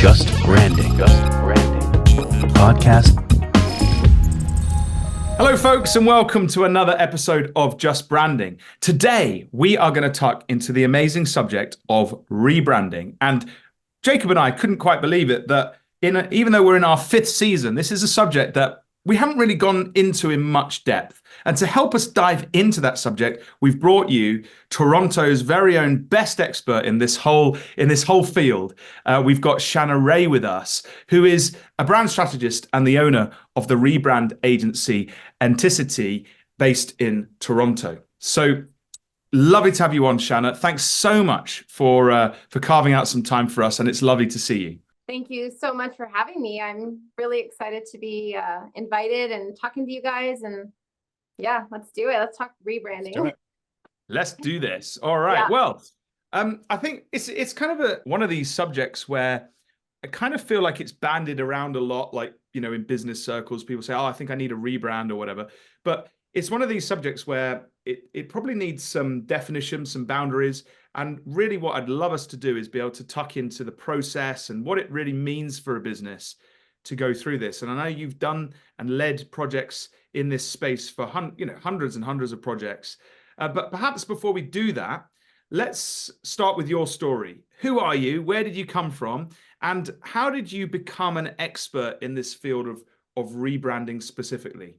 Just Branding. The podcast. Hello, folks, and welcome to another episode of Just Branding. Today, we are going to tuck into the amazing subject of rebranding. And Jacob and I couldn't quite believe it that even though we're in our fifth season, this is a subject that we haven't really gone into in much depth. And to help us dive into that subject, we've brought you Toronto's very own best expert in this whole field. We've got ShannaRea with us, who is a brand strategist and the owner of the Rebrand agency Entails, based in Toronto. So lovely to have you on, Shanna. Thanks so much for carving out some time for us, and it's lovely to see you. Thank you so much for having me. I'm really excited to be invited and talking to you guys. And yeah, let's do it. Let's talk rebranding. Let's do this. All right. Yeah. Well, I think it's kind of one of these subjects where I kind of feel like it's bandied around a lot. Like, you know, in business circles, people say, "Oh, I think I need a rebrand" or whatever. But it's one of these subjects where it probably needs some definition, some boundaries. And really what I'd love us to do is be able to tuck into the process and what it really means for a business to go through this. And I know you've done and led projects in this space for hundreds and hundreds of projects. But perhaps before we do that, let's start with your story. Who are you? Where did you come from? And how did you become an expert in this field of rebranding specifically?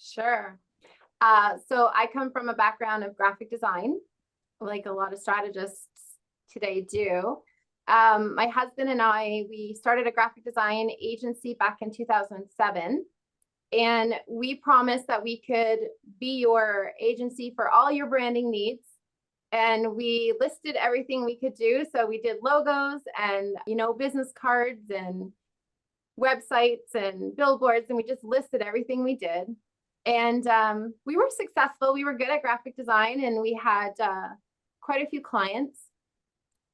Sure. So I come from a background of graphic design, like a lot of strategists today do. My husband and I, we started a graphic design agency back in 2007. And we promised that we could be your agency for all your branding needs. And we listed everything we could do. So we did logos and, business cards and websites and billboards. And we just listed everything we did. And we were successful. We were good at graphic design, and we had quite a few clients.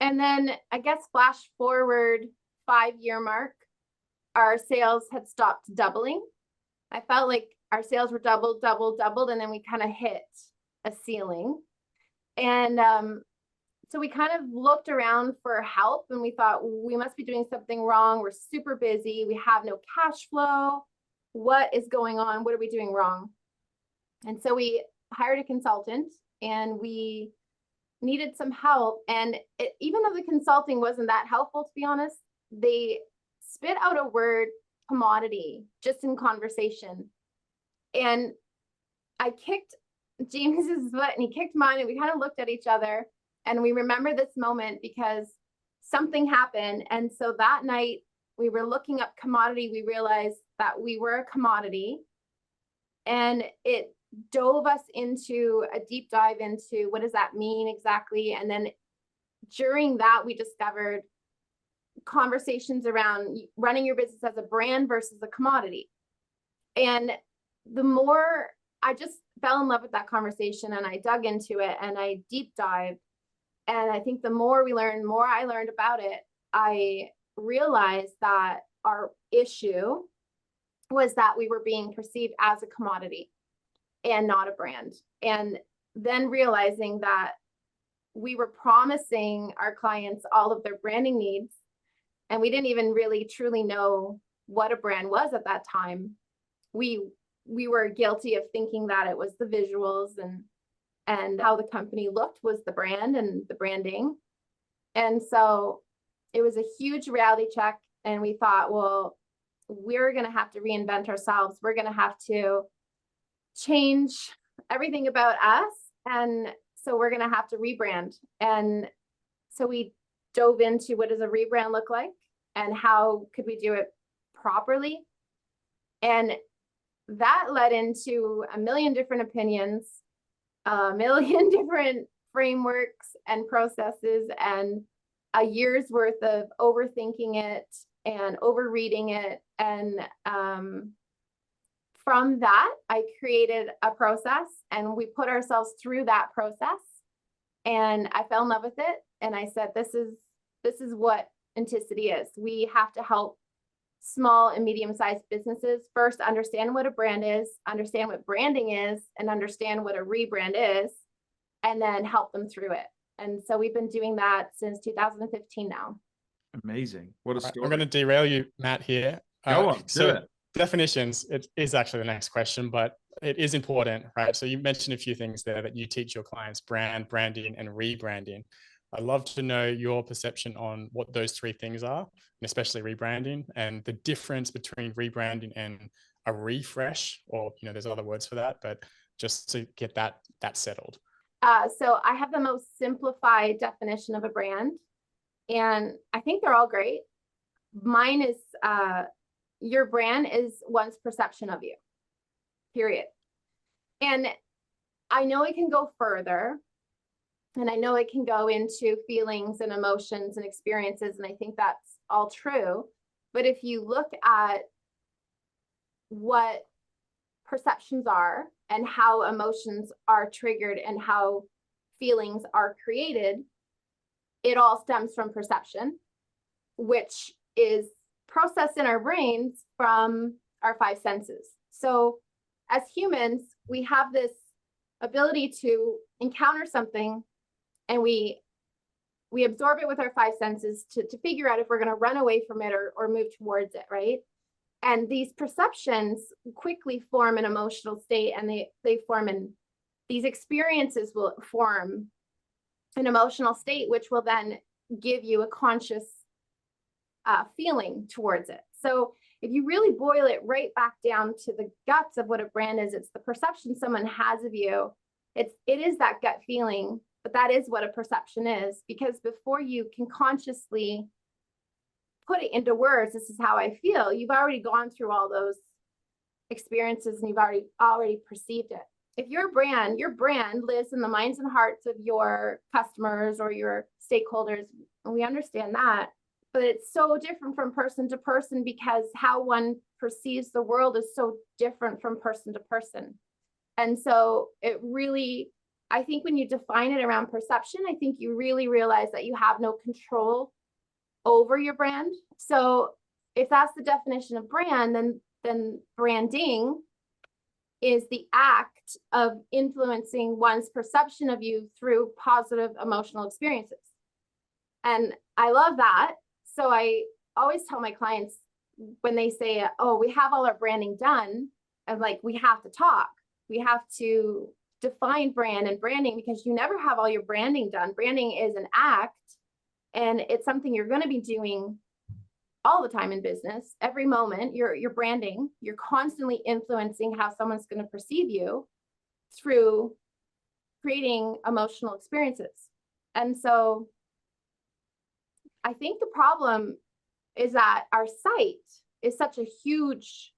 And then I guess flash forward 5-year mark, our sales had stopped doubling. I felt like our sales were doubled, and then we kind of hit a ceiling. And so we kind of looked around for help, and we thought, we must be doing something wrong. We're super busy. We have no cash flow. What is going on? What are we doing wrong? And so we hired a consultant, and we needed some help. And even though the consulting wasn't that helpful, to be honest, they spit out a word, commodity, just in conversation. And I kicked James's butt and he kicked mine, and we kind of looked at each other, and we remember this moment because something happened. And so that night we were looking up commodity. We realized that we were a commodity, and it dove us into a deep dive into what does that mean exactly. And then during that, we discovered conversations around running your business as a brand versus a commodity. And the more I just fell in love with that conversation, and I dug into it and I deep dived. And I think the more we learned, more I learned about it, I realized that our issue was that we were being perceived as a commodity and not a brand. And then realizing that we were promising our clients all of their branding needs, and we didn't even really truly know what a brand was at that time. We were guilty of thinking that it was the visuals and how the company looked was the brand and the branding. And so it was a huge reality check. And we thought, well, we're going to have to reinvent ourselves. We're going to have to change everything about us. And so we're going to have to rebrand. And so we dove into what does a rebrand look like and how could we do it properly. And that led into a million different opinions, a million different frameworks and processes, and a year's worth of overthinking it and overreading it. And from that, I created a process, and we put ourselves through that process. And I fell in love with it. And I said, this is what Entails is. We have to help small and medium-sized businesses first understand what a brand is, understand what branding is, and understand what a rebrand is, and then help them through it. And so we've been doing that since 2015 now. Amazing. What a Right, story. I'm going to derail you, Matt, here. Go on, do it. Definitions, it is actually the next question, but it is important, right? So you mentioned a few things there that you teach your clients: brand, branding, and rebranding. I'd love to know your perception on what those three things are, and especially rebranding, and the difference between rebranding and a refresh, or, there's other words for that, but just to get that settled. So I have the most simplified definition of a brand, and I think they're all great. Mine is, your brand is one's perception of you, period. And I know it can go further, and I know it can go into feelings and emotions and experiences, and I think that's all true. But if you look at what perceptions are and how emotions are triggered and how feelings are created, it all stems from perception, which is processed in our brains from our five senses. So as humans, we have this ability to encounter something, and we absorb it with our five senses to figure out if we're going to run away from it or move towards it, right? And these perceptions quickly form an emotional state, and these experiences will form an emotional state, which will then give you a conscious feeling towards it. So if you really boil it right back down to the guts of what a brand is, it's the perception someone has of you. It is that gut feeling, but that is what a perception is, because before you can consciously put it into words, this is how I feel, you've already gone through all those experiences, and you've already perceived it. If your brand lives in the minds and hearts of your customers or your stakeholders, and we understand that, but it's so different from person to person, because how one perceives the world is so different from person to person. And so it really, I think when you define it around perception, I think you really realize that you have no control over your brand. So if that's the definition of brand, then branding is the act of influencing one's perception of you through positive emotional experiences. And I love that. So I always tell my clients when they say, oh, we have all our branding done, I'm like, we have to talk. We have to define brand and branding, because you never have all your branding done. Branding is an act, and it's something you're going to be doing all the time in business. Every moment you're branding, you're constantly influencing how someone's going to perceive you through creating emotional experiences. And so I think the problem is that our sight is such a huge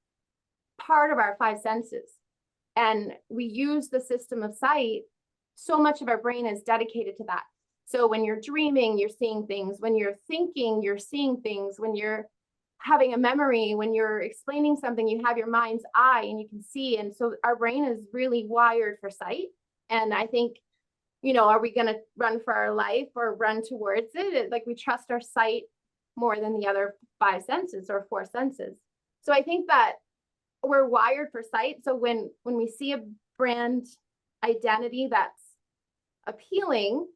part of our five senses. And we use the system of sight. So much of our brain is dedicated to that. So when you're dreaming, you're seeing things. When you're thinking, you're seeing things. When you're having a memory, when you're explaining something, you have your mind's eye and you can see. And so our brain is really wired for sight. And I think, are we going to run for our life or run towards it? Like, we trust our sight more than the other five senses or four senses. So I think that we're wired for sight. So when we see a brand identity that's appealing,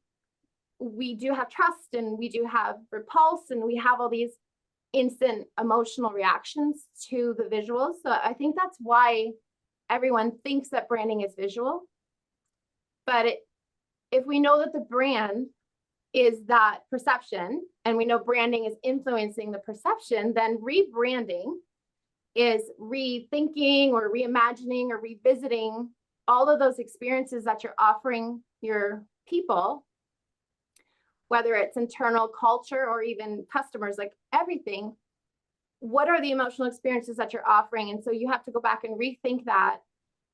we do have trust, and we do have repulse, and we have all these instant emotional reactions to the visuals. So I think that's why everyone thinks that branding is visual. But if we know that the brand is that perception, and we know branding is influencing the perception, then rebranding is rethinking or reimagining or revisiting all of those experiences that you're offering your people, whether it's internal culture or even customers, like everything. What are the emotional experiences that you're offering? And so you have to go back and rethink that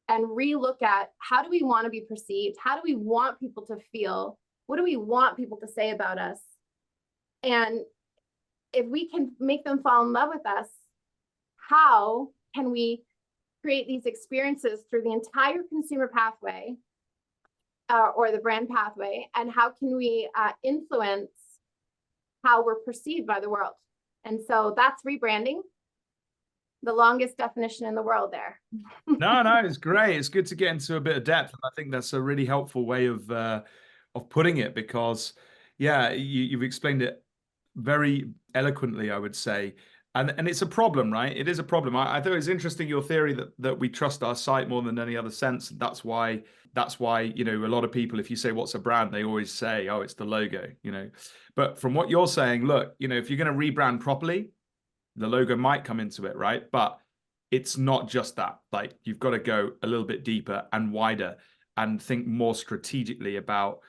and relook at, how do we want to be perceived? How do we want people to feel? What do we want people to say about us? And if we can make them fall in love with us, how can we create these experiences through the entire consumer pathway or the brand pathway? And how can we influence how we're perceived by the world? And so that's rebranding. The longest definition in the world there. No, it's great. It's good to get into a bit of depth. I think that's a really helpful way of putting it, because, yeah, you've explained it very eloquently, I would say. And it's a problem, right? It is a problem. I thought it was interesting, your theory that we trust our site more than any other sense. That's why, you know, a lot of people, if you say what's a brand, they always say, oh, it's the logo, you know. But from what you're saying, look, you know, if you're going to rebrand properly, the logo might come into it, right? But it's not just that. Like, you've got to go a little bit deeper and wider and think more strategically about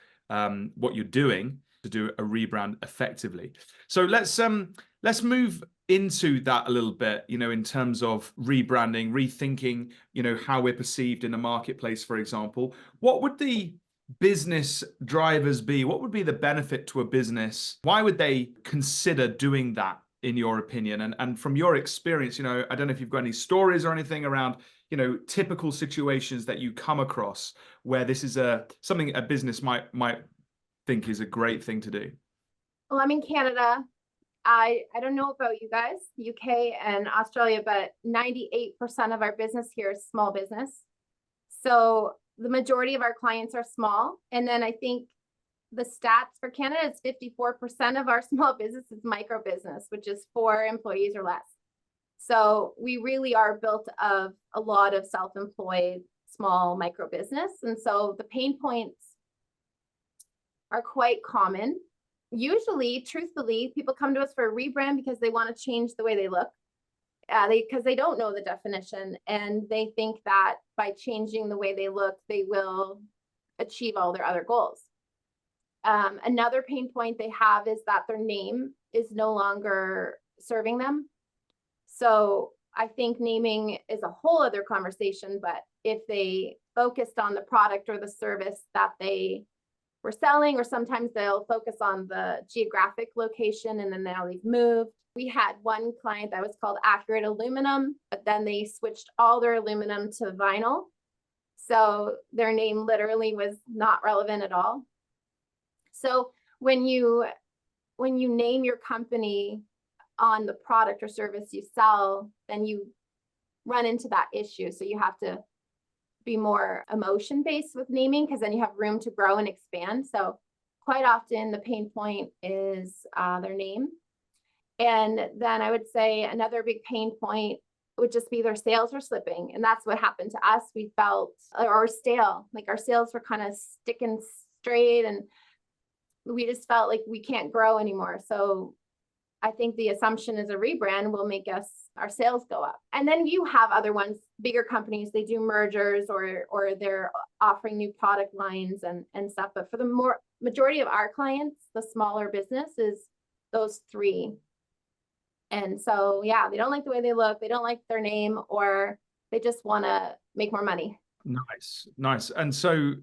what you're doing to do a rebrand effectively. So let's move into that a little bit, you know, in terms of rebranding, rethinking, you know, how we're perceived in the marketplace, for example. What would the business drivers be? What would be the benefit to a business? Why would they consider doing that, in your opinion? And from your experience, you know, I don't know if you've got any stories or anything around, you know, typical situations that you come across where this is something a business might think is a great thing to do. Well, I'm in Canada. I don't know about you guys, UK and Australia, but 98% of our business here is small business. So the majority of our clients are small. And then I think the stats for Canada is 54% of our small business is micro business, which is 4 employees or less. So we really are built of a lot of self-employed small micro business. And so the pain points are quite common. Usually, truthfully, people come to us for a rebrand because they want to change the way they look, because they don't know the definition, and they think that by changing the way they look, they will achieve all their other goals. Another pain point they have is that their name is no longer serving them. So I think naming is a whole other conversation, but if they focused on the product or the service that they were selling, or sometimes they'll focus on the geographic location and then now they've moved. We had one client that was called Accurate Aluminum, but then they switched all their aluminum to vinyl. So their name literally was not relevant at all. So when you name your company on the product or service you sell, then you run into that issue. So you have to be more emotion-based with naming, because then you have room to grow and expand. So quite often the pain point is their name. And then I would say another big pain point would just be their sales were slipping. And that's what happened to us. We felt, or stale, like our sales were kind of sticking straight, and we just felt like we can't grow anymore. So I think the assumption is a rebrand will make our sales go up. And then you have other ones, bigger companies, they do mergers or they're offering new product lines and stuff. But for the majority of our clients, the smaller business is those 3. And so, yeah, they don't like the way they look, they don't like their name, or they just want to make more money. Nice. And so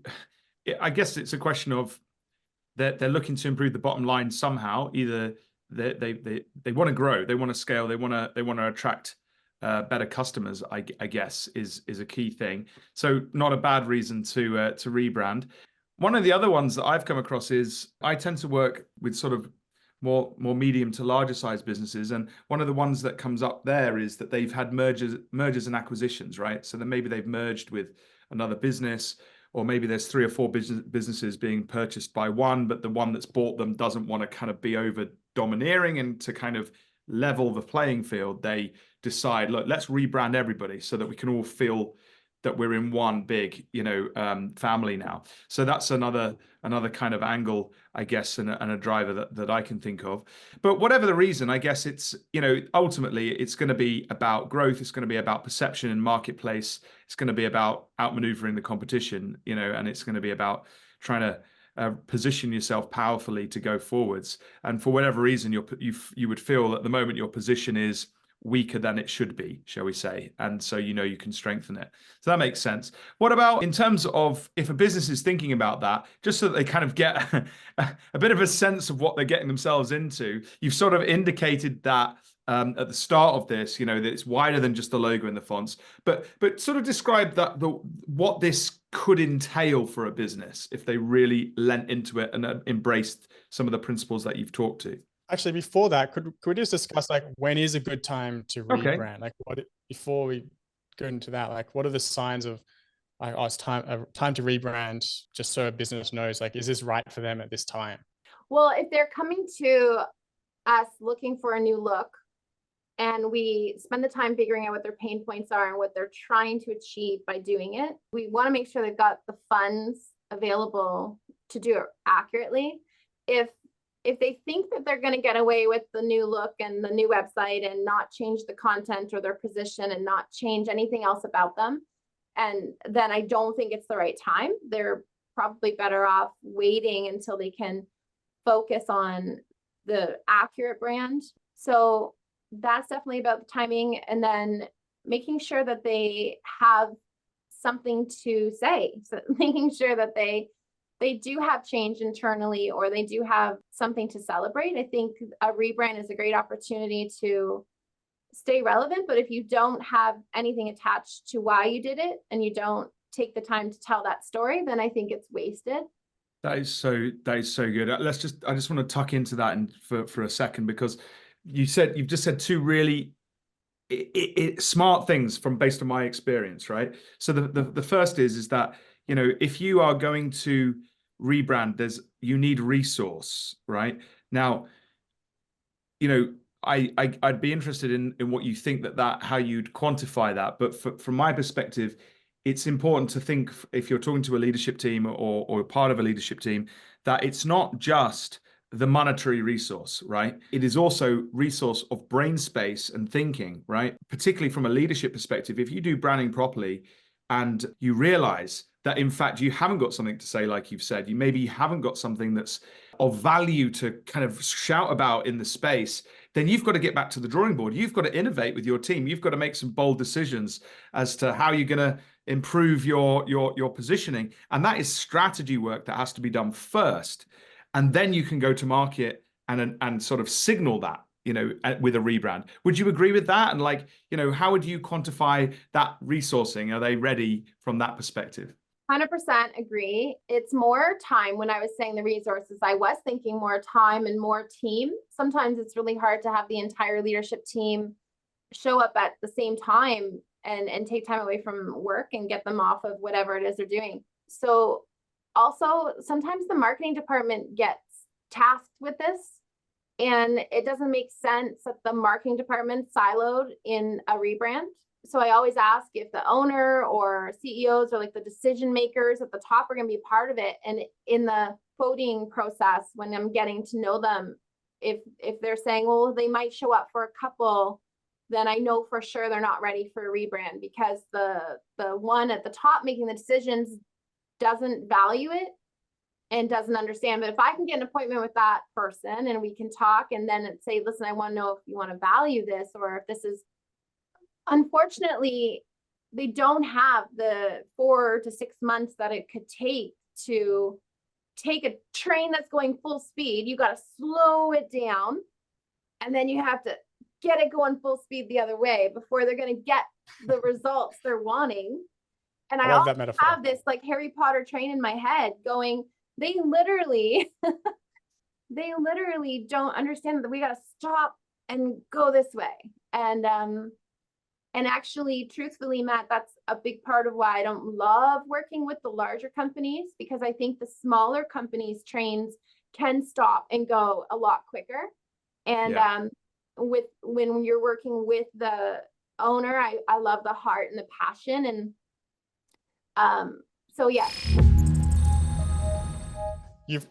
I guess it's a question of they're looking to improve the bottom line somehow. Either they want to grow, they want to scale, they want to attract better customers, I guess is a key thing. So not a bad reason to rebrand. One of the other ones that I've come across is I tend to work with sort of more medium to larger size businesses, and one of the ones that comes up there is that they've had mergers and acquisitions, right? So then maybe they've merged with another business, or maybe there's 3 or 4 businesses being purchased by one, but the one that's bought them doesn't want to kind of be over domineering, and to kind of level the playing field, they decide, look, let's rebrand everybody so that we can all feel that we're in one big, you know, family now. So that's another kind of angle, I guess, and a driver that I can think of. But whatever the reason, I guess it's, you know, ultimately it's going to be about growth. It's going to be about perception in marketplace. It's going to be about outmaneuvering the competition, you know, and it's going to be about trying to position yourself powerfully to go forwards. And for whatever reason, you would feel at the moment your position is weaker than it should be, shall we say, and so you know you can strengthen it. So that makes sense. What about in terms of if a business is thinking about that, just so that they kind of get a bit of a sense of what they're getting themselves into? You've sort of indicated that at the start of this, you know, that it's wider than just the logo and the fonts, but sort of describe that what this could entail for a business if they really lent into it and embraced some of the principles that you've talked to. Actually, before that, could we just discuss like when is a good time to rebrand? Like before we go into that, like what are the signs of it's time to rebrand, just so a business knows, like, is this right for them at this time? Well, if they're coming to us looking for a new look, and we spend the time figuring out what their pain points are and what they're trying to achieve by doing it. We want to make sure they've got the funds available to do it accurately. If they think that they're going to get away with the new look and the new website and not change the content or their position and not change anything else about them, and then I don't think it's the right time. They're probably better off waiting until they can focus on the accurate brand. So that's definitely about the timing, and then making sure that they have something to say. So making sure that they do have change internally, or they do have something to celebrate. I think a rebrand is a great opportunity to stay relevant, but if you don't have anything attached to why you did it and you don't take the time to tell that story, then I think it's wasted. That is so good. I just want to tuck into that and for a second, because you've just said two really smart things based on my experience, right? So the first is that, you know, if you are going to rebrand, you need resource, right? Now, you know, I'd be interested in what you think how you'd quantify that. But from my perspective, it's important to think, if you're talking to a leadership team or part of a leadership team, that it's not just the monetary resource, right? It is also resource of brain space and thinking, right? Particularly from a leadership perspective, if you do branding properly and you realize that in fact you haven't got something to say, like you've said, you haven't got something that's of value to kind of shout about in the space, then you've got to get back to the drawing board. You've got to innovate with your team. You've got to make some bold decisions as to how you're going to improve your positioning. And that is strategy work that has to be done first. And then you can go to market and sort of signal that, you know, with a rebrand. Would you agree with that? And like, you know, how would you quantify that resourcing? Are they ready from that perspective? 100% agree. It's more time. When I was saying the resources, I was thinking more time and more team. Sometimes it's really hard to have the entire leadership team show up at the same time and take time away from work and get them off of whatever it is they're doing. So also, sometimes the marketing department gets tasked with this, and it doesn't make sense that the marketing department siloed in a rebrand. So I always ask if the owner or CEOs or like the decision makers at the top are going to be a part of it. And in the quoting process, when I'm getting to know them, if they're saying, well, they might show up for a couple, then I know for sure they're not ready for a rebrand, because the one at the top making the decisions doesn't value it and doesn't understand. But if I can get an appointment with that person and we can talk and then say, listen, I want to know if you want to value this, or if this is, unfortunately, they don't have the 4 to 6 months that it could take to take a train that's going full speed. You got to slow it down, and then you have to get it going full speed the other way before they're going to get the results they're wanting. And I also have this like Harry Potter train in my head going, they literally don't understand that we got to stop and go this way. And actually, truthfully, Matt, that's a big part of why I don't love working with the larger companies, because I think the smaller companies' trains can stop and go a lot quicker. And when you're working with the owner, I love the heart and the passion. And so yeah.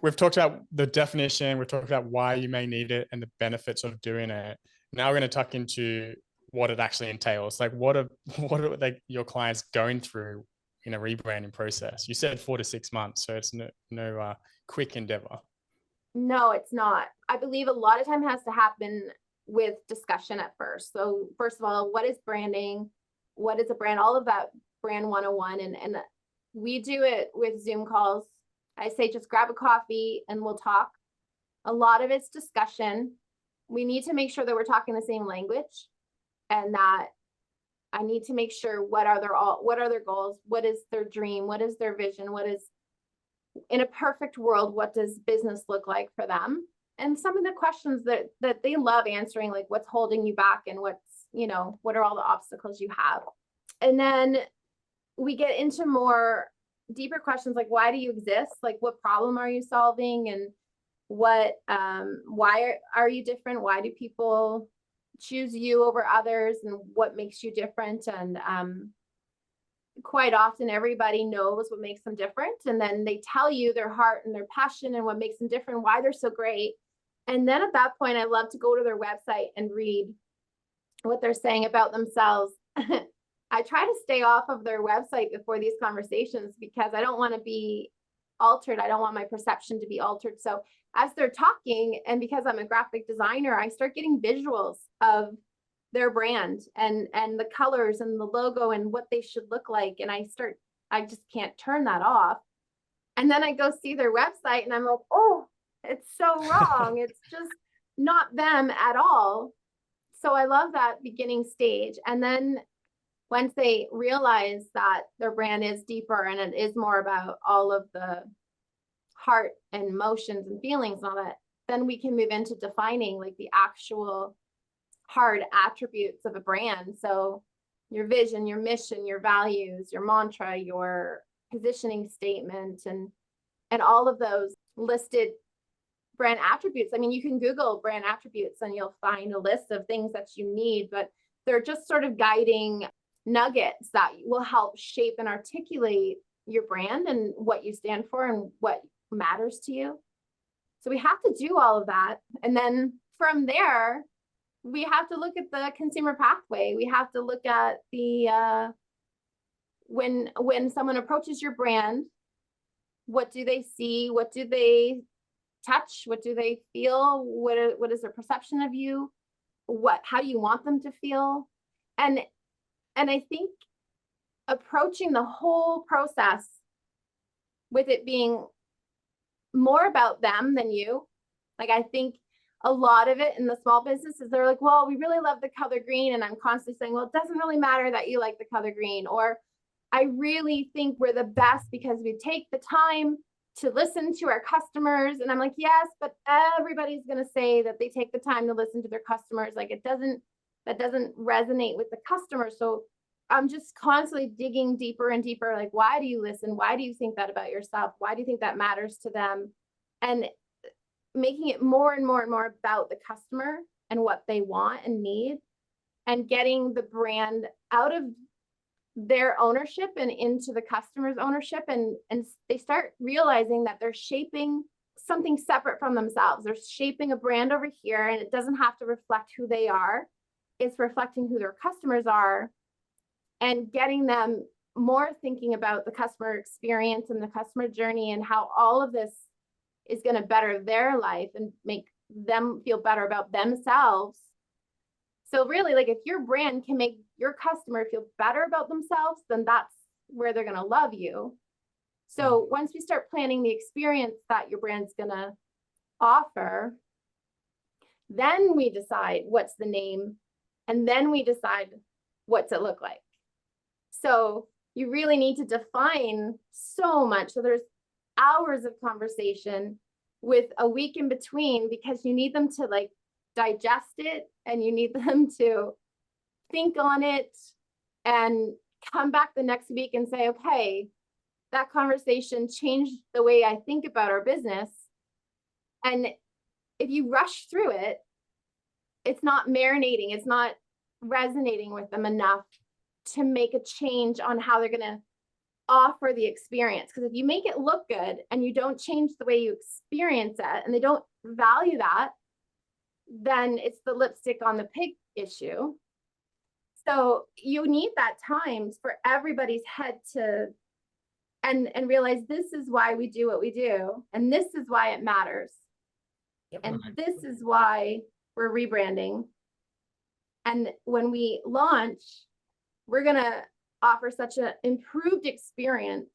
We've talked about the definition, we've talked about why you may need it and the benefits of doing it. Now we're going to tuck into what it actually entails. Like what are like your clients going through in a rebranding process? You said 4 to 6 months, so it's no quick endeavor. No, it's not. I believe a lot of time has to happen with discussion at first. So first of all, what is branding? What is a brand? All of that brand 101. And we do it with Zoom calls. I say, just grab a coffee and we'll talk. A lot of it's discussion. We need to make sure that we're talking the same language, and that I need to make sure what are their goals? What is their dream? What is their vision? What is, in a perfect world, what does business look like for them? And some of the questions that they love answering, like what's holding you back and what are all the obstacles you have? And then we get into more deeper questions, like why do you exist? Like what problem are you solving? What, why are you different? Why do people choose you over others, and what makes you different? And quite often everybody knows what makes them different, and then they tell you their heart and their passion and what makes them different, why they're so great. And then at that point, I love to go to their website and read what they're saying about themselves. I try to stay off of their website before these conversations because I don't want to be altered. I don't want my perception to be altered. So as they're talking, and because I'm a graphic designer, I start getting visuals of their brand and the colors and the logo and what they should look like. And I just can't turn that off. And then I go see their website and I'm like, oh, it's so wrong. It's just not them at all. So I love that beginning stage. And then once they realize that their brand is deeper and it is more about all of the heart and emotions and feelings and all that, then we can move into defining like the actual hard attributes of a brand. So your vision, your mission, your values, your mantra, your positioning statement, and all of those listed brand attributes. I mean, you can Google brand attributes and you'll find a list of things that you need, but they're just sort of guiding nuggets that will help shape and articulate your brand and what you stand for and what matters to you. So we have to do all of that. And then from there, we have to look at the consumer pathway. We have to look at the, when someone approaches your brand, what do they see? What do they touch? What do they feel? What is their perception of you? How do you want them to feel? And I think approaching the whole process with it being more about them than you. Like, I think a lot of it in the small businesses, they're like, well, we really love the color green. And I'm constantly saying, well, it doesn't really matter that you like the color green. Or I really think we're the best because we take the time to listen to our customers. And I'm like, yes, but everybody's going to say that they take the time to listen to their customers. Like, that doesn't resonate with the customer. So I'm just constantly digging deeper and deeper. Like, why do you listen? Why do you think that about yourself? Why do you think that matters to them? And making it more and more and more about the customer and what they want and need, and getting the brand out of their ownership and into the customer's ownership. And they start realizing that they're shaping something separate from themselves. They're shaping a brand over here, and it doesn't have to reflect who they are. It's reflecting who their customers are, and getting them more thinking about the customer experience and the customer journey and how all of this is going to better their life and make them feel better about themselves. So really, like, if your brand can make your customer feel better about themselves, then that's where they're going to love you. So once we start planning the experience that your brand's going to offer, then we decide what's the name, and then we decide what's it look like. So you really need to define so much. So there's hours of conversation with a week in between, because you need them to like digest it, and you need them to think on it and come back the next week and say, okay, that conversation changed the way I think about our business. And if you rush through it, it's not marinating, it's not resonating with them enough to make a change on how they're going to offer the experience. Because if you make it look good and you don't change the way you experience it, and they don't value that, then it's the lipstick on the pig issue. So you need that time for everybody's head to and realize this is why we do what we do, and this is why it matters. Yep. And this is why we're rebranding. And when we launch, we're going to offer such an improved experience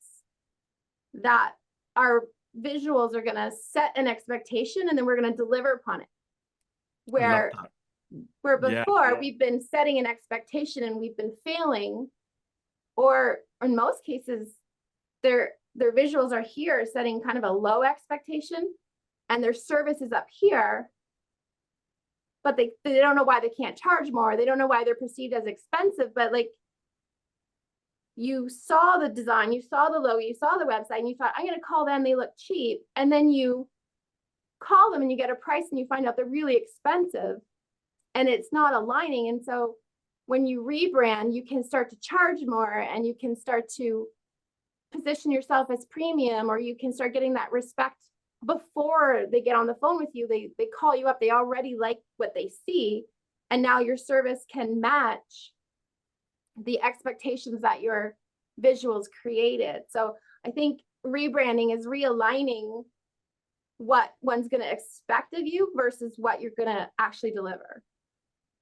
that our visuals are going to set an expectation, and then we're going to deliver upon it. Where before we've been setting an expectation and we've been failing, or in most cases, their visuals are here setting kind of a low expectation, and their service is up here, but they don't know why they can't charge more. They don't know why they're perceived as expensive. But like, you saw the design, you saw the logo, you saw the website, and you thought, I'm going to call them, they look cheap. And then you call them and you get a price and you find out they're really expensive and it's not aligning. And so when you rebrand, you can start to charge more and you can start to position yourself as premium, or you can start getting that respect before they get on the phone with you. They call you up, they already like what they see, and now your service can match the expectations that your visuals created. So I think rebranding is realigning what one's going to expect of you versus what you're going to actually deliver.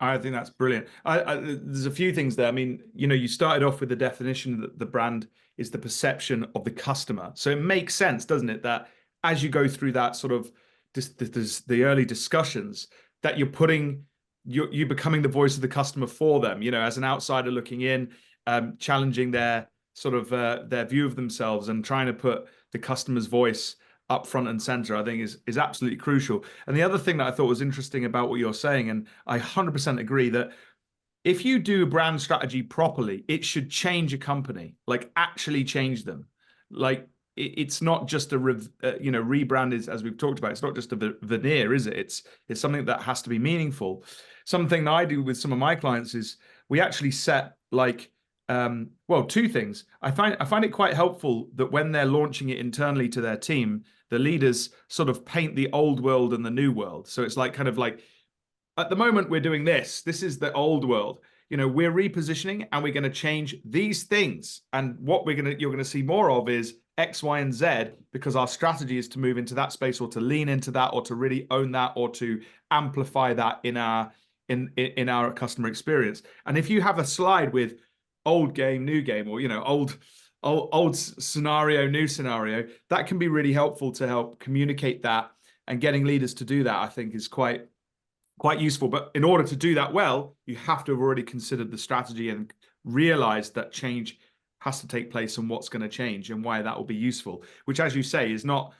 I think that's brilliant. There's a few things there. I mean, you started off with the definition that the brand is the perception of the customer. So it makes sense, doesn't it, that as you go through that sort of the early discussions, that you're becoming the voice of the customer for them, as an outsider looking in, challenging their sort of their view of themselves and trying to put the customer's voice up front and center, I think is absolutely crucial. And the other thing that I thought was interesting about what you're saying, and I 100% agree, that if you do a brand strategy properly, it should change a company, like actually change them. Like it's not just a rebrand is, as we've talked about, it's not just a veneer, is it? It's something that has to be meaningful. Something that I do with some of my clients is we actually set two things. I find it quite helpful that when they're launching it internally to their team, the leaders sort of paint the old world and the new world. So it's like kind of like, at the moment we're doing this is the old world. We're repositioning and we're going to change these things. And what you're going to see more of is X, Y, and Z, because our strategy is to move into that space, or to lean into that, or to really own that, or to amplify that in our customer experience. And if you have a slide with old game, new game, or old scenario, new scenario, that can be really helpful to help communicate that. And getting leaders to do that, I think, is quite useful. But in order to do that well, you have to have already considered the strategy and realized that change has to take place and what's going to change and why that will be useful, which, as you say, it's not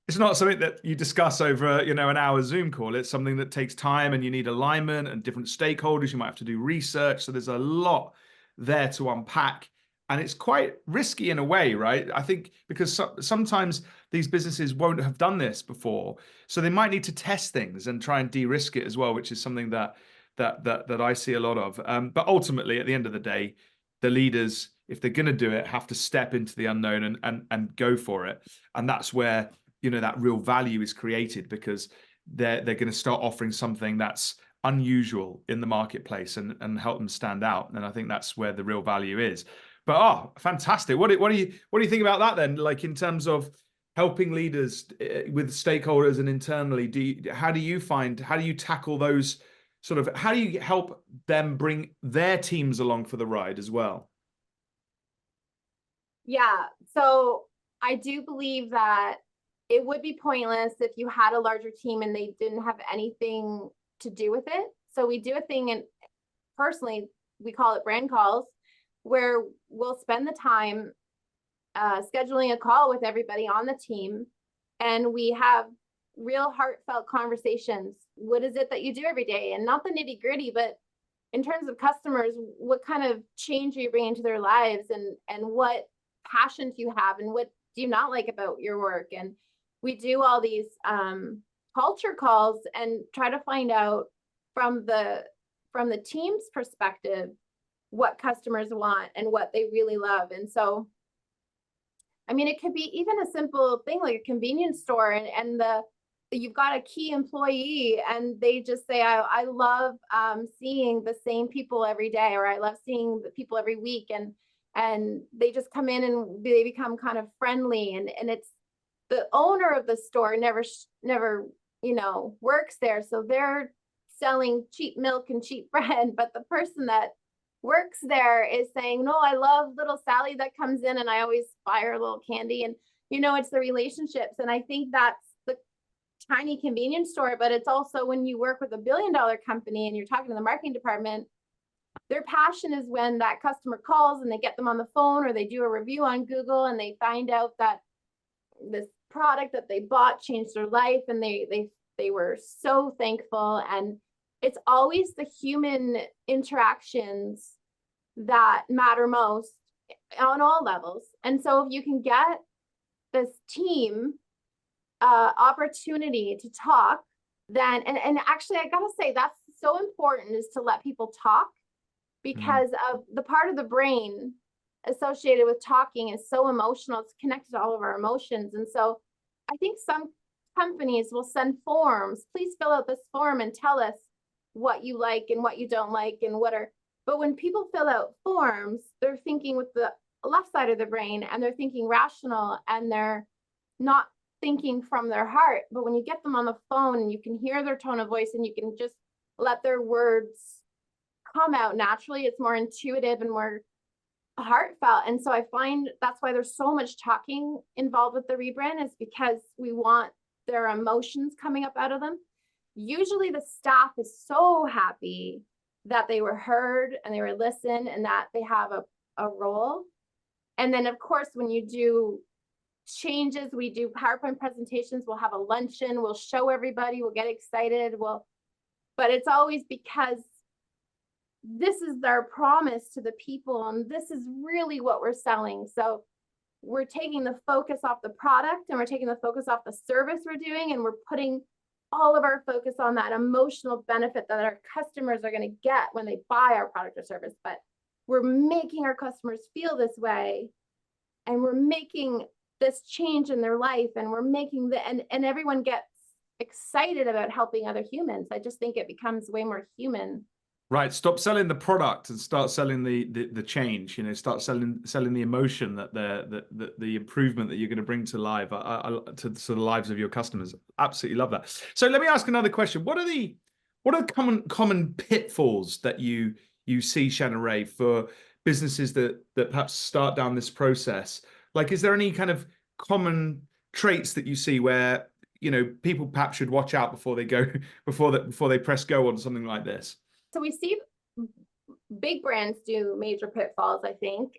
something that you discuss over an hour Zoom call. It's something that takes time, and you need alignment and different stakeholders. You might have to do research. So there's a lot there to unpack, and it's quite risky in a way, right? I think because sometimes these businesses won't have done this before, so they might need to test things and try and de-risk it as well, which is something that I see a lot of. But ultimately, at the end of the day, the leaders, if they're going to do it, have to step into the unknown and go for it, and that's where that real value is created, because they're going to start offering something that's unusual in the marketplace and help them stand out. And I think that's where the real value is. But fantastic. What do you think about that then? Like, in terms of helping leaders with stakeholders and internally, how do you tackle those sort of, how do you help them bring their teams along for the ride as well? Yeah. So I do believe that it would be pointless if you had a larger team and they didn't have anything to do with it. So we do a thing, and personally, we call it brand calls, where we'll spend the time scheduling a call with everybody on the team, and we have real heartfelt conversations. What is it that you do every day? And not the nitty gritty, but in terms of customers, what kind of change are you bringing to their lives, and what passions you have, and what do you not like about your work? And we do all these culture calls and try to find out from the team's perspective what customers want and what they really love. And so, I mean, it could be even a simple thing like a convenience store, and you've got a key employee and they just say, I love seeing the same people every day, or I love seeing the people every week, and they just come in and they become kind of friendly, and it's the owner of the store never works there, so they're selling cheap milk and cheap bread, but the person that works there is saying, no, I love little Sally that comes in and I always buy her a little candy. And it's the relationships. And I think that's the tiny convenience store, but it's also when you work with $1 billion company and you're talking to the marketing department, their passion is when that customer calls and they get them on the phone, or they do a review on Google and they find out that this product that they bought changed their life, and they were so thankful. And it's always the human interactions that matter most on all levels. And so if you can get this team opportunity to talk, then, and actually I gotta say, that's so important, is to let people talk, because of the part of the brain associated with talking is so emotional. It's connected to all of our emotions. And so I think some companies will send forms. Please fill out this form and tell us what you like and what you don't like and but when people fill out forms, they're thinking with the left side of the brain, and they're thinking rational, and they're not thinking from their heart. But when you get them on the phone and you can hear their tone of voice and you can just let their words come out naturally, it's more intuitive and more heartfelt. And so I find that's why there's so much talking involved with the rebrand, is because we want their emotions coming up out of them. Usually the staff is so happy that they were heard and they were listened and that they have a role. And then of course, when you do changes, we do PowerPoint presentations, we'll have a luncheon, we'll show everybody, we'll get excited, but it's always because this is our promise to the people, and this is really what we're selling. So we're taking the focus off the product, and we're taking the focus off the service we're doing, and we're putting all of our focus on that emotional benefit that our customers are going to get when they buy our product or service. But we're making our customers feel this way, and we're making this change in their life, and we're making and everyone gets excited about helping other humans. I just think it becomes way more human. Right. Stop selling the product and start selling the change. Start selling the emotion, that the improvement that you're going to bring to life to the lives of your customers. Absolutely love that. So let me ask another question. What are common pitfalls that you see, ShannaRea, for businesses that perhaps start down this process? Like, is there any kind of common traits that you see where people perhaps should watch out before they press go on something like this? So we see big brands do major pitfalls, I think,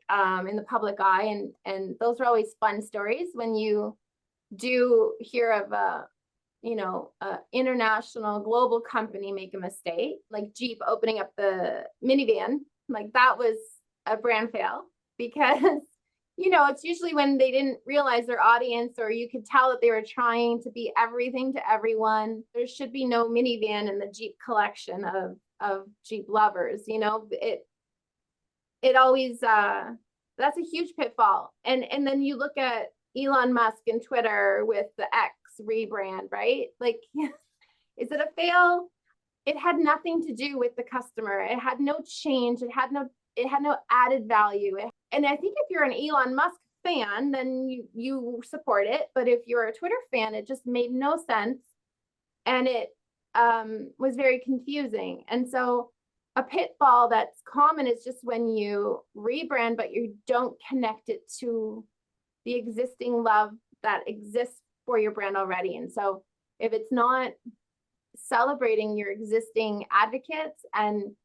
in the public eye, and those are always fun stories when you do hear of a international global company make a mistake, like Jeep opening up the minivan. Like, that was a brand fail, because it's usually when they didn't realize their audience, or you could tell that they were trying to be everything to everyone. There should be no minivan in the Jeep collection of Jeep lovers. It always that's a huge pitfall. And then you look at Elon Musk and Twitter with the X rebrand, right? Like, is it a fail? It had nothing to do with the customer. It had no change. It had no added value. And I think if you're an Elon Musk fan, then you support it. But if you're a Twitter fan, it just made no sense. And it was very confusing. And so a pitfall that's common is just when you rebrand, but you don't connect it to the existing love that exists for your brand already. And so if it's not celebrating your existing advocates and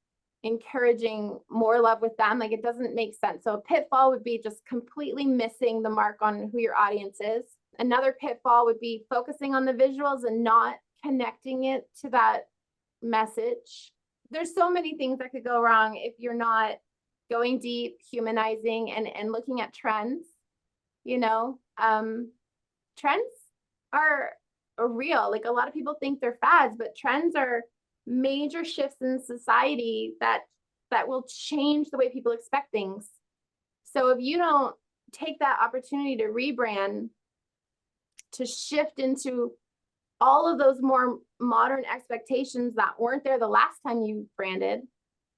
encouraging more love with them, like, it doesn't make sense. So a pitfall would be just completely missing the mark on who your audience is. Another pitfall would be focusing on the visuals and not connecting it to that message. There's so many things that could go wrong if you're not going deep, humanizing, and looking at trends. Trends are real. Like, a lot of people think they're fads, but trends are major shifts in society that will change the way people expect things. So if you don't take that opportunity to rebrand, to shift into all of those more modern expectations that weren't there the last time you branded,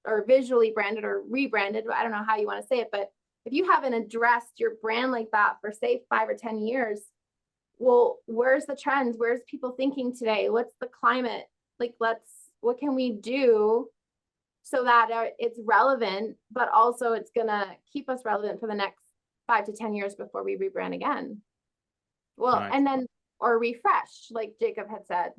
or visually branded, or rebranded, I don't know how you want to say it, but if you haven't addressed your brand like that for, say, 5 or 10 years, well, where's the trends? Where's people thinking today? What's the climate? Like, what can we do so that it's relevant, but also it's gonna keep us relevant for the next 5 to 10 years before we rebrand again? Well, nice. And then, or refresh, like Jacob had said.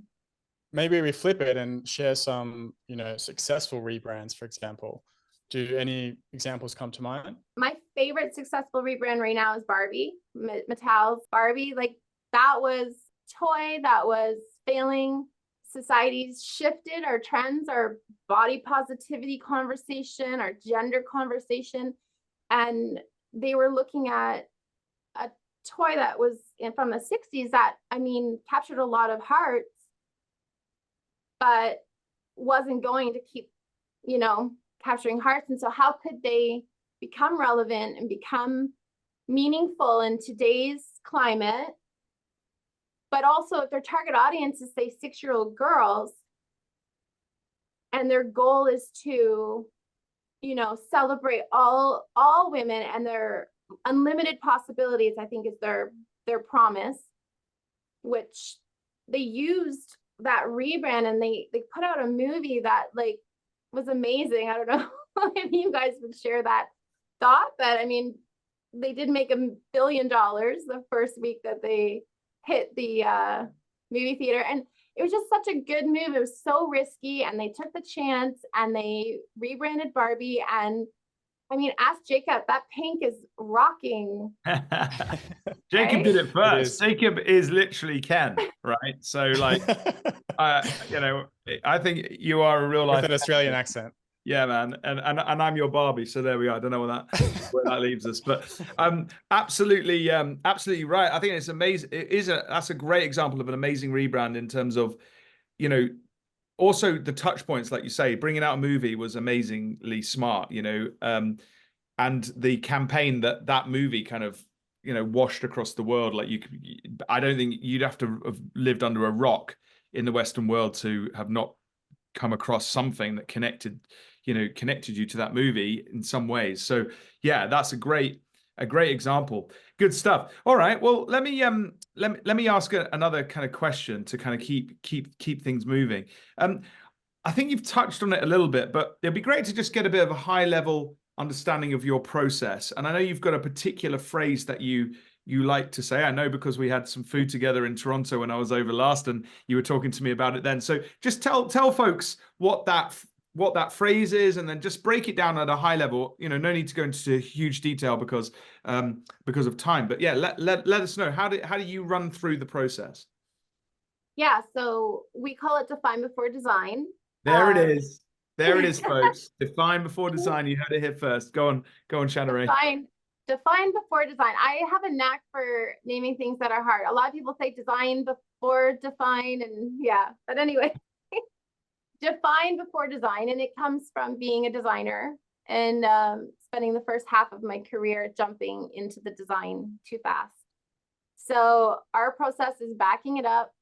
Maybe we flip it and share some, successful rebrands, for example. Do any examples come to mind? My favorite successful rebrand right now is Barbie, Mattel's Barbie. Like, that was toy that was failing. Society's shifted, our trends, our body positivity conversation, our gender conversation, and they were looking at a toy that was from the 60s that, I mean, captured a lot of hearts, but wasn't going to keep, you know, capturing hearts. And so how could they become relevant and become meaningful in today's climate? But also if their target audience is, say, 6-year-old girls, and their goal is to, you know, celebrate all women and their unlimited possibilities, I think is their promise, which they used that rebrand, and they put out a movie that like was amazing. I don't know if you guys would share that thought, but I mean, they did make $1 billion the first week that they hit the movie theater, and it was just such a good move. It was so risky, and they took the chance, and they rebranded Barbie. And I mean, ask Jacob, that pink is rocking. Jacob right? did it first. Jacob is literally Ken, right? So like, you know, I think you are a real life with an Australian accent. Yeah, man, and I'm your Barbie, so there we are. I don't know where that leaves us, but absolutely right. I think it's amazing. That's a great example of an amazing rebrand in terms of, you know, also the touch points, like you say, bringing out a movie was amazingly smart, you know, and the campaign that movie kind of, you know, washed across the world. Like I don't think you'd have to have lived under a rock in the Western world to have not come across something that connected you to that movie in some ways. So yeah, that's a great example. Good stuff. All right, well, let me ask another kind of question to kind of keep things moving. I think you've touched on it a little bit, but it'd be great to just get a bit of a high level understanding of your process. And I know you've got a particular phrase that you like to say. I know because we had some food together in Toronto when I was over last, and you were talking to me about it then. So just tell folks what that phrase is, and then just break it down at a high level. You know, no need to go into huge detail because of time. But yeah, let us know, how do you run through the process? Yeah, so we call it define before design. There it is. There it is, folks. Define before design. You heard it here first. Go on, ShannaRea. Define before design. I have a knack for naming things that are hard. A lot of people say design before define, and yeah, but anyway, define before design. And it comes from being a designer and spending the first half of my career jumping into the design too fast. So our process is backing it up,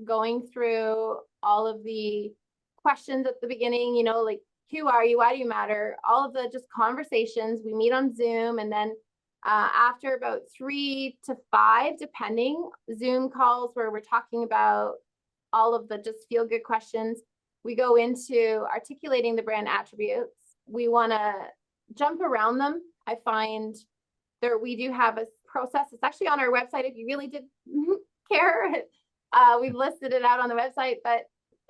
going through all of the questions at the beginning, you know, like, who are you? Why do you matter? All of the just conversations. We meet on Zoom, and then after about 3 to 5, depending, Zoom calls where we're talking about all of the just feel good questions, we go into articulating the brand attributes. We want to jump around them. I find we do have a process. It's actually on our website if you really did care. We've listed it out on the website, but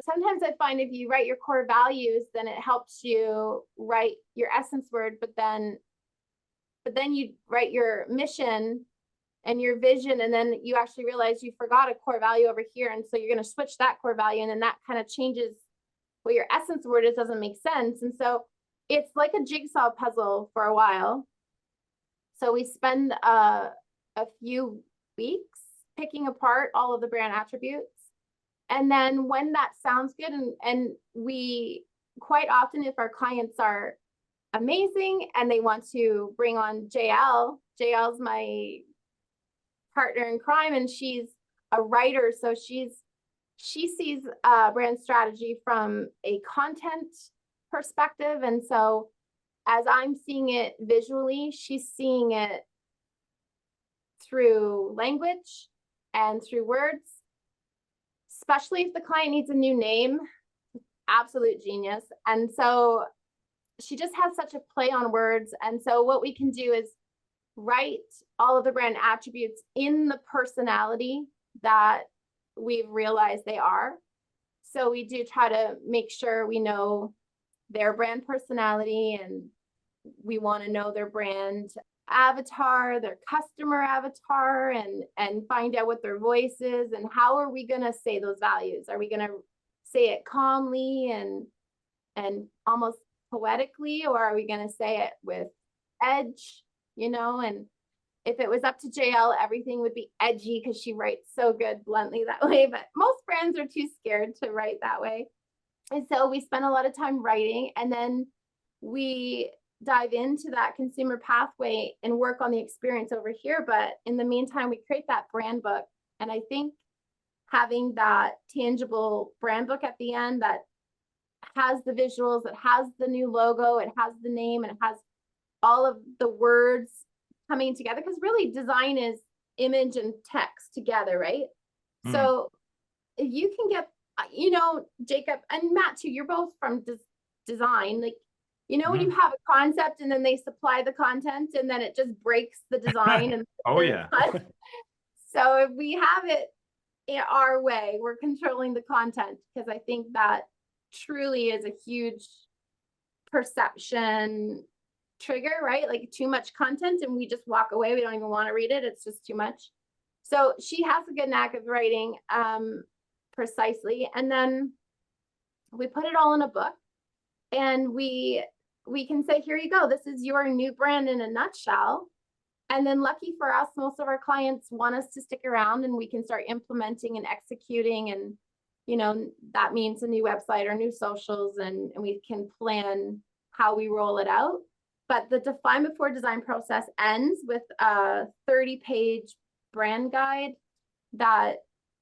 sometimes I find if you write your core values, then it helps you write your essence word, but then you write your mission and your vision, and then you actually realize you forgot a core value over here. And so you're going to switch that core value, and then that kind of changes what your essence word is. Doesn't make sense. And so it's like a jigsaw puzzle for a while. So we spend a few weeks picking apart all of the brand attributes. And then when that sounds good, and we quite often, if our clients are amazing and they want to bring on JL's my partner in crime, and she's a writer. So she sees brand strategy from a content perspective. And so as I'm seeing it visually, she's seeing it through language and through words. Especially if the client needs a new name, absolute genius. And so she just has such a play on words. And so what we can do is write all of the brand attributes in the personality that we've realized they are. So we do try to make sure we know their brand personality, and we want to know their brand avatar, their customer avatar, and find out what their voice is, and how are we going to say those values. Are we going to say it calmly and almost poetically, or are we going to say it with edge, you know? And If it was up to JL, everything would be edgy because she writes so good bluntly that way. But most brands are too scared to write that way. And so we spend a lot of time writing, and then we dive into that consumer pathway and work on the experience over here. But in the meantime, we create that brand book. And I think having that tangible brand book at the end that has the visuals, it has the new logo, it has the name, and it has all of the words coming together, because really design is image and text together, right? So if you can get, Jacob and Matt too, you're both from design, like, when you have a concept and then they supply the content and then it just breaks the design. And oh yeah. So if we have it in our way, we're controlling the content, because I think that truly is a huge perception trigger, right? Like too much content and we just walk away. We don't even want to read it. It's just too much. So she has a good knack of writing precisely. And then we put it all in a book, and we can say, here you go. This is your new brand in a nutshell. And then lucky for us, most of our clients want us to stick around, and we can start implementing and executing. And, that means a new website or new socials, and we can plan how we roll it out. But the Define Before Design process ends with a 30-page brand guide that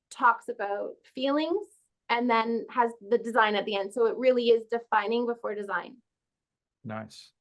talks about feelings and then has the design at the end. So it really is defining before design. Nice.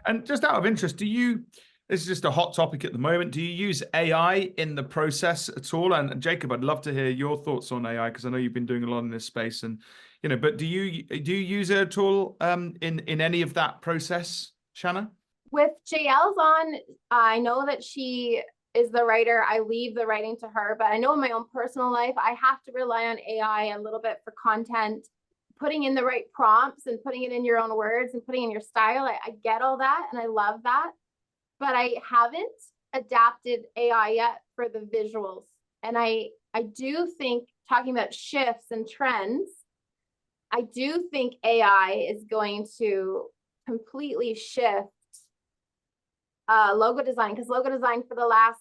And just out of interest, this is just a hot topic at the moment, do you use AI in the process at all? And Jacob, I'd love to hear your thoughts on AI, because I know you've been doing a lot in this space, and but do you use it at all in any of that process, Shanna? With JL's on, I know that she is the writer. I leave the writing to her, but I know in my own personal life, I have to rely on AI a little bit for content, putting in the right prompts and putting it in your own words and putting in your style. I get all that and I love that, but I haven't adapted AI yet for the visuals. And I do think, talking about shifts and trends, I do think AI is going to completely shift logo design, because logo design for the last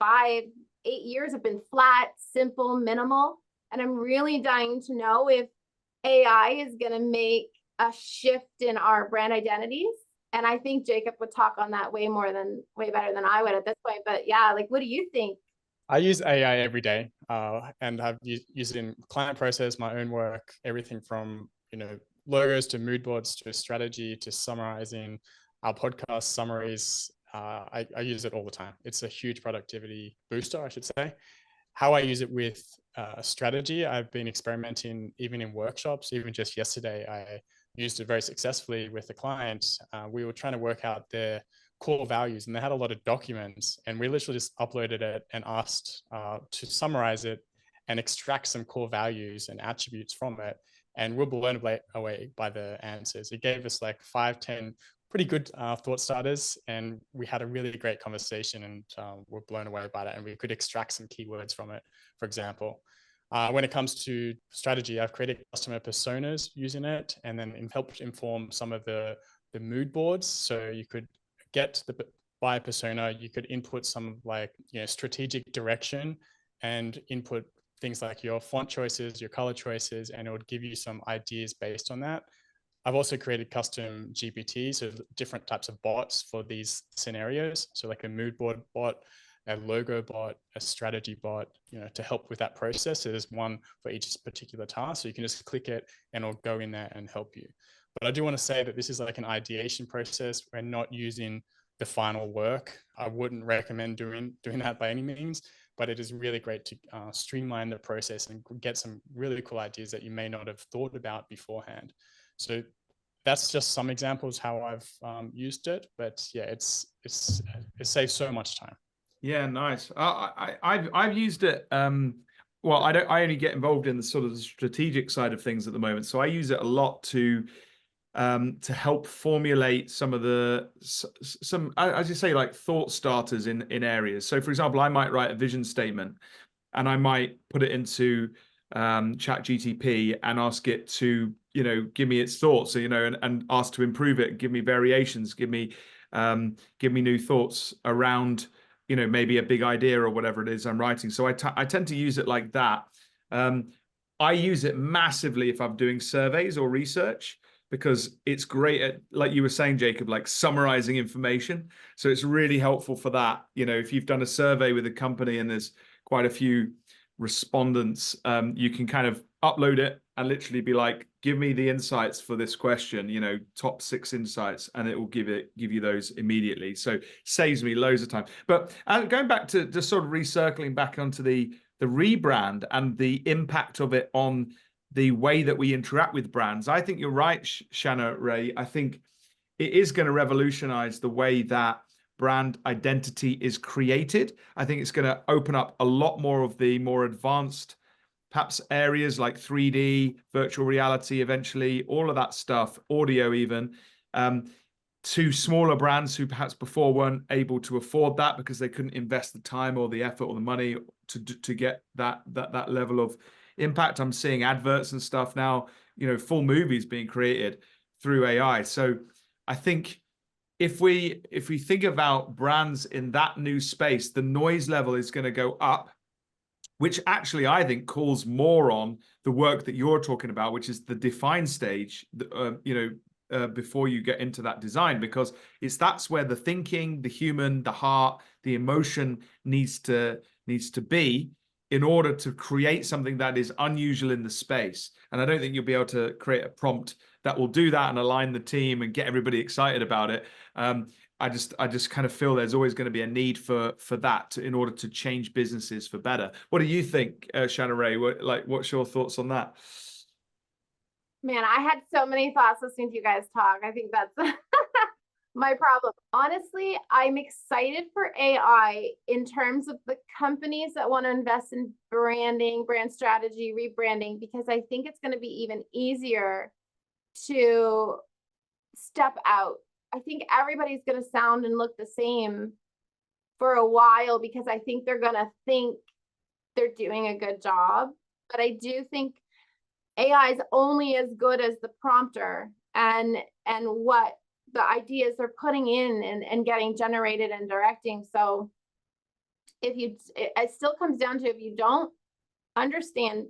5-8 years have been flat, simple, minimal. And I'm really dying to know if AI is going to make a shift in our brand identities. And I think Jacob would talk on that way better than I would at this point. But yeah, like, what do you think? I use AI every day, and I've used it in client process, my own work, everything from, logos to mood boards to strategy to summarizing our podcast summaries. I use it all the time. It's a huge productivity booster, I should say. How I use it with strategy, I've been experimenting even in workshops. Even just yesterday, I used it very successfully with a client. We were trying to work out their core values, and they had a lot of documents, and we literally just uploaded it and asked to summarize it and extract some core values and attributes from it. And we're blown away by the answers. It gave us like 5-10 pretty good thought starters, and we had a really great conversation, and we're blown away by it. And we could extract some keywords from it, for example. When it comes to strategy, I've created customer personas using it, and then helped inform some of the mood boards. So you could get the buyer persona, you could input some strategic direction, and input things like your font choices, your color choices, and it would give you some ideas based on that. I've also created custom GPTs, so different types of bots for these scenarios. So like a mood board bot, a logo bot, a strategy bot, to help with that process. So there's one for each particular task. So you can just click it and it'll go in there and help you. But I do want to say that this is like an ideation process. We're not using the final work. I wouldn't recommend doing that by any means, but it is really great to streamline the process and get some really cool ideas that you may not have thought about beforehand. So that's just some examples how I've used it, but yeah, it saves so much time. Yeah, nice. I've used it. Well, I only get involved in the sort of the strategic side of things at the moment, so I use it a lot to help formulate some of as you say, like thought starters in areas. So, for example, I might write a vision statement, and I might put it into ChatGPT and ask it to give me its thoughts, and ask to improve it, give me variations, give me give me new thoughts around, you know, maybe a big idea or whatever it is I'm writing. So I tend to use it like that. I use it massively if I'm doing surveys or research, because it's great at, like you were saying, Jacob, like summarizing information. So it's really helpful for that. You know, if you've done a survey with a company and there's quite a few respondents, you can kind of upload it and literally be like, give me the insights for this question, you know, top 6 insights, and it will give you those immediately. So saves me loads of time. But going back to just sort of recircling back onto the rebrand and the impact of it on the way that we interact with brands, I think you're right, ShannaRea. I think it is going to revolutionize the way that brand identity is created. I think it's going to open up a lot more of the more advanced, perhaps areas like 3D, virtual reality, eventually, all of that stuff, audio even, to smaller brands who perhaps before weren't able to afford that because they couldn't invest the time or the effort or the money to get that level of impact. I'm seeing adverts and stuff now, you know, full movies being created through AI. So I think if we think about brands in that new space, the noise level is going to go up, which actually I think calls more on the work that you're talking about, which is the define stage, before you get into that design, because that's where the thinking, the human, the heart, the emotion needs to be in order to create something that is unusual in the space. And I don't think you'll be able to create a prompt that will do that and align the team and get everybody excited about it. I just kind of feel there's always going to be a need for that in order to change businesses for better. What do you think, ShannaRea? What's your thoughts on that? Man, I had so many thoughts listening to you guys talk. I think that's my problem. Honestly, I'm excited for AI in terms of the companies that want to invest in branding, brand strategy, rebranding, because I think it's going to be even easier to step out. I think everybody's going to sound and look the same for a while because I think they're going to think they're doing a good job. But I do think AI is only as good as the prompter and what the ideas they're putting in and getting generated and directing. So it still comes down to, if you don't understand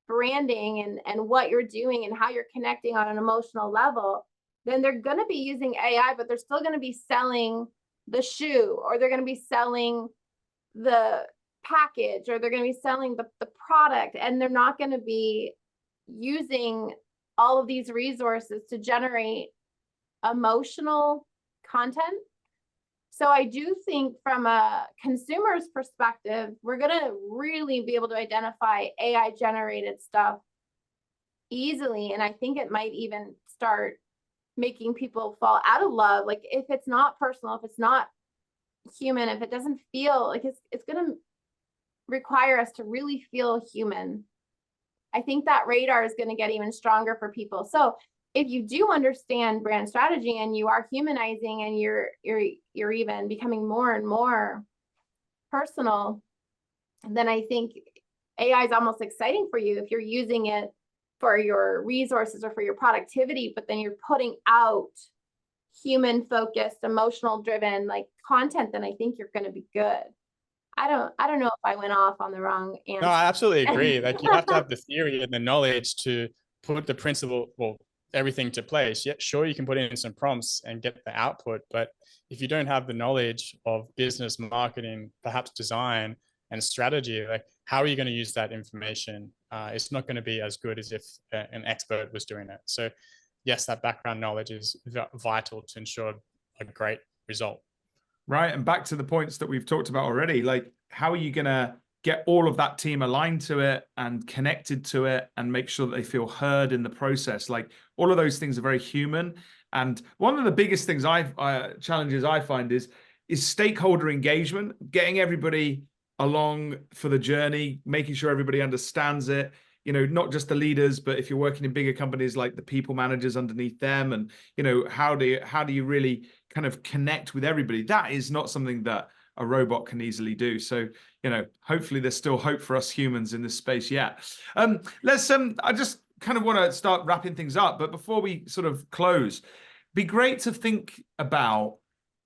branding and what you're doing and how you're connecting on an emotional level, then they're going to be using AI, but they're still going to be selling the shoe, or they're going to be selling the package, or they're going to be selling the product, and they're not going to be using all of these resources to generate emotional content. So I do think from a consumer's perspective, we're going to really be able to identify AI generated stuff easily. And I think it might even start making people fall out of love. Like if it's not personal, if it's not human, if it doesn't feel like it's going to require us to really feel human. I think that radar is going to get even stronger for people. So if you do understand brand strategy and you are humanizing and you're even becoming more and more personal, then I think AI is almost exciting for you if you're using it for your resources or for your productivity, but then you're putting out human focused, emotional driven like content, then I think you're going to be good. I don't know if I went off on the wrong answer. No, I absolutely agree. Like you have to have the theory and the knowledge to put the principle, everything to place. Yeah, sure, you can put in some prompts and get the output, but if you don't have the knowledge of business, marketing, perhaps design and strategy, like how are you going to use that information? It's not going to be as good as if an expert was doing it. So yes, that background knowledge is vital to ensure a great result. Right. And back to the points that we've talked about already, like how are you going to get all of that team aligned to it and connected to it and make sure that they feel heard in the process? Like all of those things are very human. And one of the biggest things challenges I find is stakeholder engagement, getting everybody along for the journey, making sure everybody understands it. You know, not just the leaders, but if you're working in bigger companies, like the people managers underneath them, and you know, how do you really kind of connect with everybody? That is not something that a robot can easily do. So, you know, hopefully there's still hope for us humans in this space. Yeah. I just kind of want to start wrapping things up, but before we sort of close, be great to think about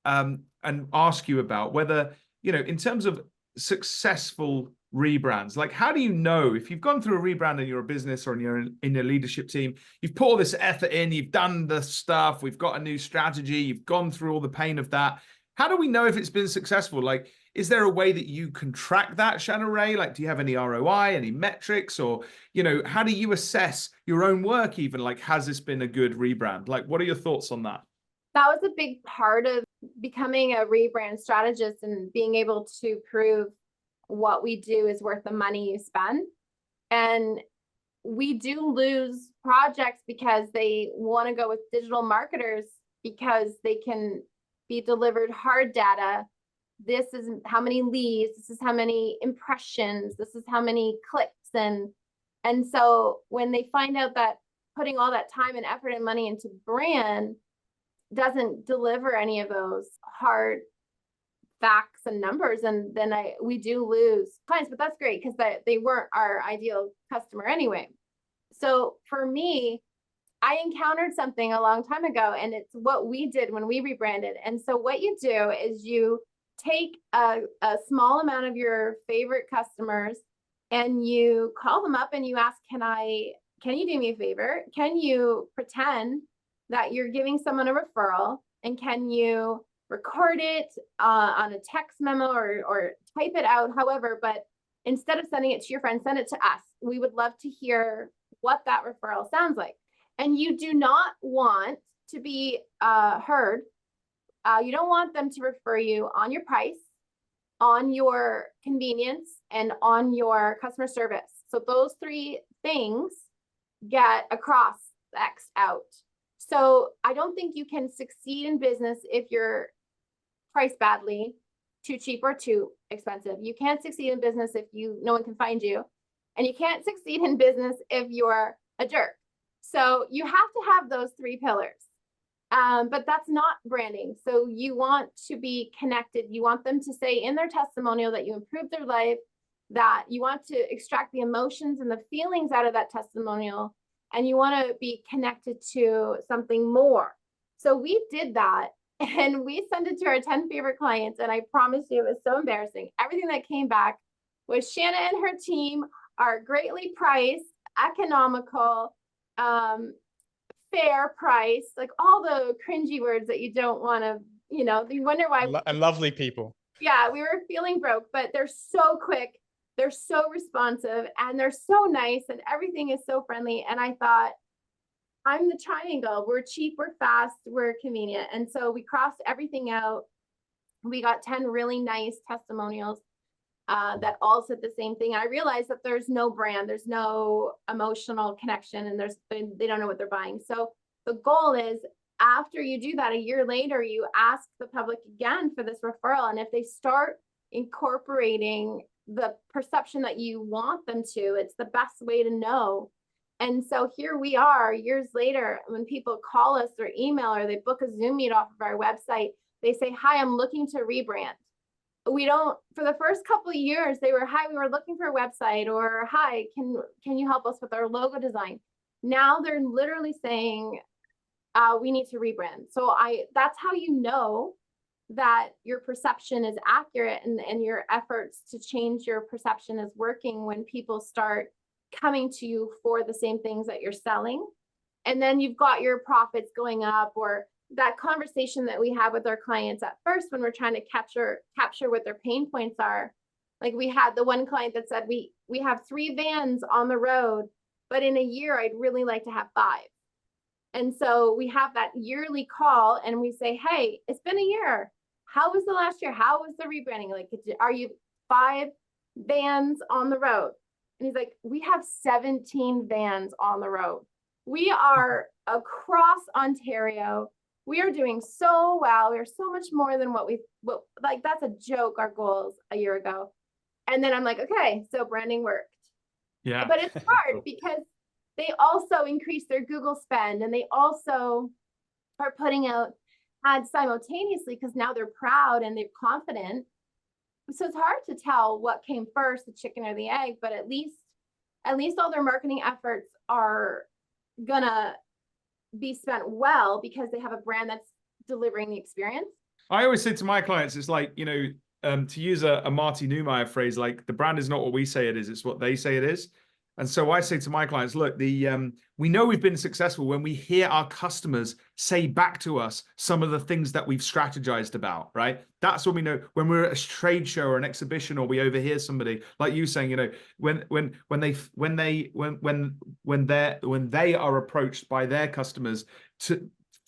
and ask you about whether, in terms of successful rebrands, like how do you know if you've gone through a rebrand in your business or in your leadership team, you've put all this effort in, you've done the stuff, we've got a new strategy, you've gone through all the pain of that. How do we know if it's been successful? Like, is there a way that you can track that, ShannaRea? Like, do you have any ROI, any metrics, or, how do you assess your own work even? Like, has this been a good rebrand? Like, what are your thoughts on that? That was a big part of becoming a rebrand strategist and being able to prove what we do is worth the money you spend. And we do lose projects because they want to go with digital marketers because they can be delivered hard data. This is how many leads, this is how many impressions, this is how many clicks. And so when they find out that putting all that time and effort and money into brand doesn't deliver any of those hard facts and numbers, and then we do lose clients, but that's great because they weren't our ideal customer anyway. So for me, I encountered something a long time ago, and it's what we did when we rebranded. And so what you do is you take a small amount of your favorite customers and you call them up and you ask, can you do me a favor? Can you pretend that you're giving someone a referral, and can you record it on a text memo or type it out, however, but instead of sending it to your friend, send it to us. We would love to hear what that referral sounds like. And you do not want to be heard. You don't want them to refer you on your price, on your convenience, and on your customer service. So those three things get across, X'd out. So I don't think you can succeed in business if you're priced badly, too cheap or too expensive. You can't succeed in business if no one can find you. And you can't succeed in business if you're a jerk. So you have to have those three pillars. But that's not branding. So you want to be connected. You want them to say in their testimonial that you improved their life, that you want to extract the emotions and the feelings out of that testimonial, and you want to be connected to something more. So we did that, and we sent it to our 10 favorite clients, and I promise you, it was so embarrassing. Everything that came back was Shanna and her team are greatly priced, economical, fair price, like all the cringy words that you don't want to, you wonder why. And lovely people. Yeah, we were feeling broke, but they're so quick. They're so responsive, and they're so nice, and everything is so friendly. And I thought, I'm the triangle. We're cheap, we're fast, we're convenient. And so we crossed everything out. We got 10 really nice testimonials that all said the same thing. And I realized that there's no brand, there's no emotional connection, and they don't know what they're buying. So the goal is, after you do that, a year later, you ask the public again for this referral. And if they start incorporating the perception that you want them to, it's the best way to know. And so here we are years later, when people call us or email or they book a Zoom meet off of our website, they say, hi, I'm looking to rebrand. We don't, for the first couple of years, they were, hi, we were looking for a website, or hi, can you help us with our logo design? Now they're literally saying, we need to rebrand. So that's how you know that your perception is accurate, and your efforts to change your perception is working when people start coming to you for the same things that you're selling. And then you've got your profits going up, or that conversation that we have with our clients at first when we're trying to capture what their pain points are. Like, we had the one client that said, we have 3 vans on the road, but in a year, I'd really like to have 5. And so we have that yearly call and we say, hey, it's been a year. How was the last year? How was the rebranding? Like, are you 5 vans on the road? And he's like, we have 17 vans on the road. We are across Ontario. We are doing so well. We're so much more than what like, that's a joke, our goals a year ago. And then I'm like, okay, so branding worked. Yeah. But it's hard because they also increase their Google spend, and they also are putting out ads simultaneously because now they're proud and they're confident. So it's hard to tell what came first, the chicken or the egg, but at least all their marketing efforts are gonna be spent well because they have a brand that's delivering the experience. I always say to my clients, it's like, you know, to use a Marty Neumeier phrase, like the brand is not what we say it is, it's what they say it is. And so I say to my clients, look, we know we've been successful when we hear our customers say back to us some of the things that we've strategized about, right? That's when we know, when we're at a trade show or an exhibition, or we overhear somebody like you saying, you know, when they are approached by their customers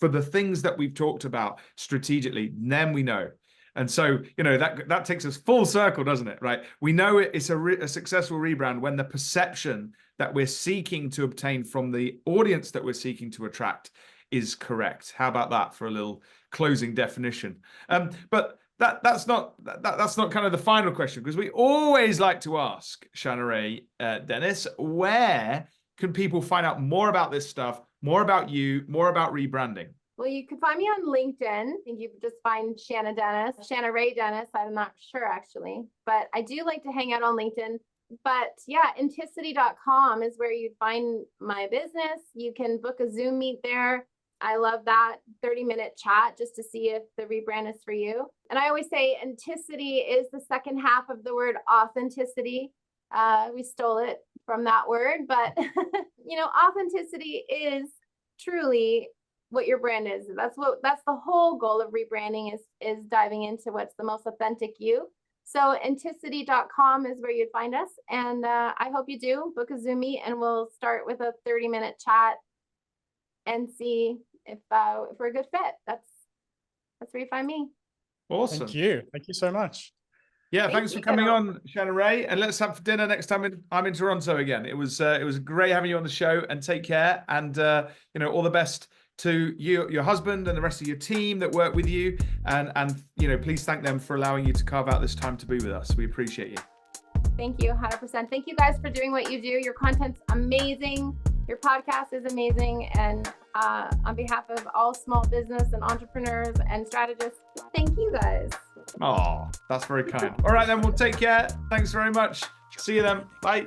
for the things that we've talked about strategically, then we know. And so, you know, that takes us full circle, doesn't it? Right? We know it's a successful rebrand when the perception that we're seeking to obtain from the audience that we're seeking to attract is correct. How about that for a little closing definition? But that's not kind of the final question, because we always like to ask, ShannaRea Dennis, where can people find out more about this stuff, more about you, more about rebranding? Well, you can find me on LinkedIn. I think you can just find ShannaRea Dennis. I'm not sure actually, but I do like to hang out on LinkedIn. But yeah, entails.com is where you'd find my business. You can book a Zoom meet there. I love that 30-minute chat just to see if the rebrand is for you. And I always say authenticity is the second half of the word authenticity. We stole it from that word, but you know, authenticity is truly what your brand is. That's the whole goal of rebranding is diving into what's the most authentic you. So entails.com is where you'd find us. And I hope you do book a Zoom meet, and we'll start with a 30-minute chat and see if we're a good fit. That's where you find me. Awesome. Thank you. Thank you so much. Yeah, thanks for coming on, ShannaRea, and let's have dinner next time I'm in Toronto again. It was great having you on the show, and take care, and you know, all the best to you, your husband, and the rest of your team that work with you, and you know, please thank them for allowing you to carve out this time to be with us. We appreciate you. Thank you, 100%. Thank you guys for doing what you do. Your content's amazing. Your podcast is amazing. And on behalf of all small business and entrepreneurs and strategists, thank you guys. Oh, that's very kind. All right, then, we'll take care. Thanks very much. See you then. Bye.